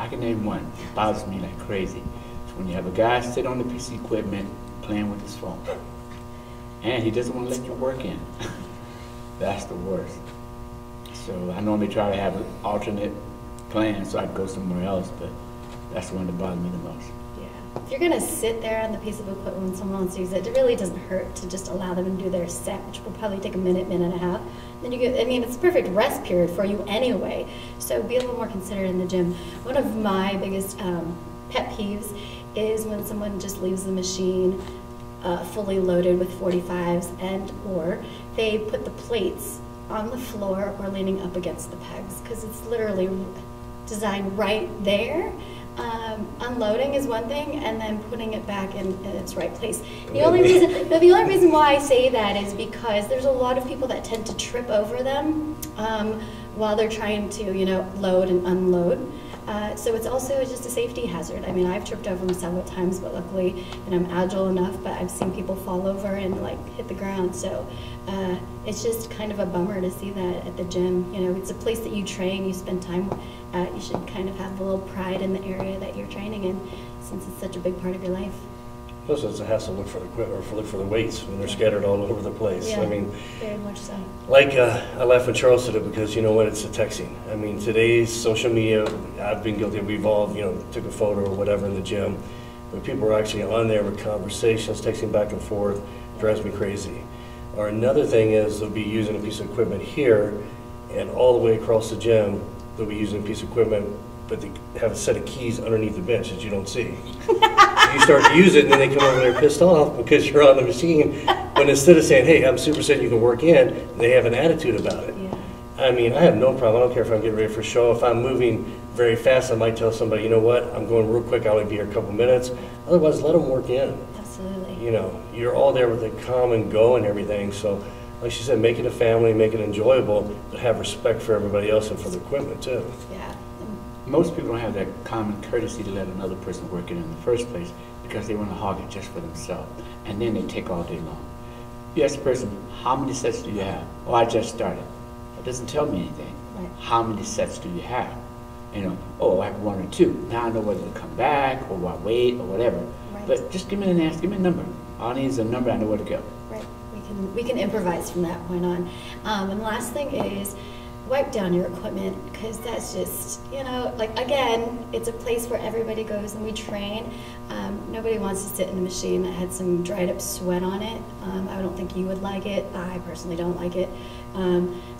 can name one. It bothers me like crazy. It's when you have a guy sit on the piece of equipment playing with his phone. And he doesn't want to let you work in. That's the worst. So I normally try to have an alternate plan so I can go somewhere else, but that's the one that bothers me the most. Yeah. If you're going to sit there on the piece of equipment when someone else uses it, it really doesn't hurt to just allow them to do their set, which will probably take a minute, minute and a half. Then you get, I mean, it's a perfect rest period for you anyway, so be a little more considerate in the gym. One of my biggest pet peeves is when someone just leaves the machine fully loaded with 45s, and or they put the plates on the floor or leaning up against the pegs, because it's literally designed right there. Unloading is one thing, and then putting it back in its right place. The only reason why I say that is because there's a lot of people that tend to trip over them while they're trying to, you know, load and unload. So it's also just a safety hazard. I mean, I've tripped over them several times, but luckily, and I'm agile enough, but I've seen people fall over and like hit the ground. So it's just kind of a bummer to see that at the gym. You know, it's a place that you train, you spend time at. You should kind of have a little pride in the area that you're training in, since it's such a big part of your life. Plus, it's a hassle to look for the equipment or look for the weights when they're scattered all over the place. Yeah, I mean, very much so. Like I laugh when Charles said it, because you know what? It's the texting. I mean, today's social media. I've been guilty. We've all, you know, took a photo or whatever in the gym, but people are actually on there with conversations, texting back and forth. Drives me crazy. Or another thing is they'll be using a piece of equipment here, and all the way across the gym they'll be using a piece of equipment, but they have a set of keys underneath the bench that you don't see. So you start to use it, and then they come over there pissed off because you're on the machine. But instead of saying, hey, I'm super set, you can work in, they have an attitude about it. Yeah. I mean, I have no problem. I don't care if I'm getting ready for a show. If I'm moving very fast, I might tell somebody, you know what, I'm going real quick, I'll only be here a couple minutes. Otherwise, let them work in. Absolutely. You know, you're all there with a come and go and everything. So, like she said, make it a family, make it enjoyable, but have respect for everybody else and for the equipment, too. Yeah. Most people don't have that common courtesy to let another person work it in the first place because they want to hog it just for themselves. And then they take all day long. You ask the person, how many sets do you have? Oh, I just started. That doesn't tell me anything. Right. How many sets do you have? You know, oh, I have 1 or 2. Now I know whether to come back or I wait or whatever. Right. But just give me an answer, give me a number. All I need is a number, I know where to go. Right. We can improvise from that point on. And the last thing is wipe down your equipment, because that's just, you know, like, again, it's a place where everybody goes and we train. Nobody wants to sit in a machine that had some dried up sweat on it. I don't think you would like it. I personally don't like it.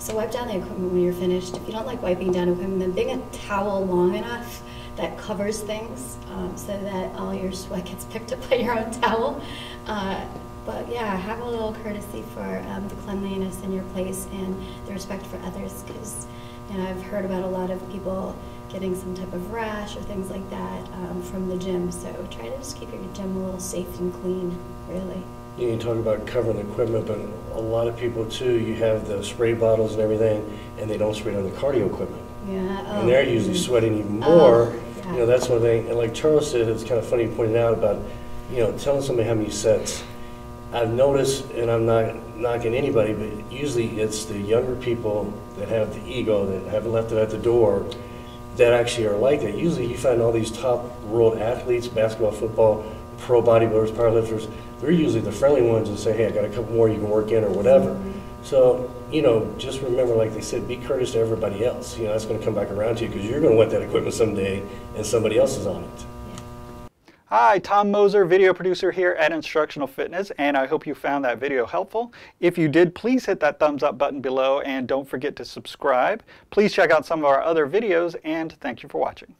So wipe down the equipment when you're finished. If you don't like wiping down equipment, then bring a towel long enough that covers things so that all your sweat gets picked up by your own towel. But yeah, have a little courtesy for the cleanliness in your place and the respect for others, because, you know, I've heard about a lot of people getting some type of rash or things like that from the gym. So try to just keep your gym a little safe and clean, really. You talk about covering the equipment, but a lot of people too, you have the spray bottles and everything, and they don't spray on the cardio equipment. Yeah. And they're usually sweating even more. Yeah. You know, that's one thing. And like Charles said, it's kind of funny pointing out about, you know, telling somebody how many sets. I've noticed, and I'm not knocking anybody, but usually it's the younger people that have the ego, that haven't left it at the door, that actually are like that. Usually you find all these top world athletes, basketball, football, pro bodybuilders, powerlifters, they're usually the friendly ones that say, hey, I got a couple more you can work in or whatever. So, you know, just remember, like they said, be courteous to everybody else. You know, that's going to come back around to you, because you're going to want that equipment someday and somebody else is on it. Hi, Tom Moser, video producer here at Instructional Fitness, and I hope you found that video helpful. If you did, please hit that thumbs up button below and don't forget to subscribe. Please check out some of our other videos, and thank you for watching.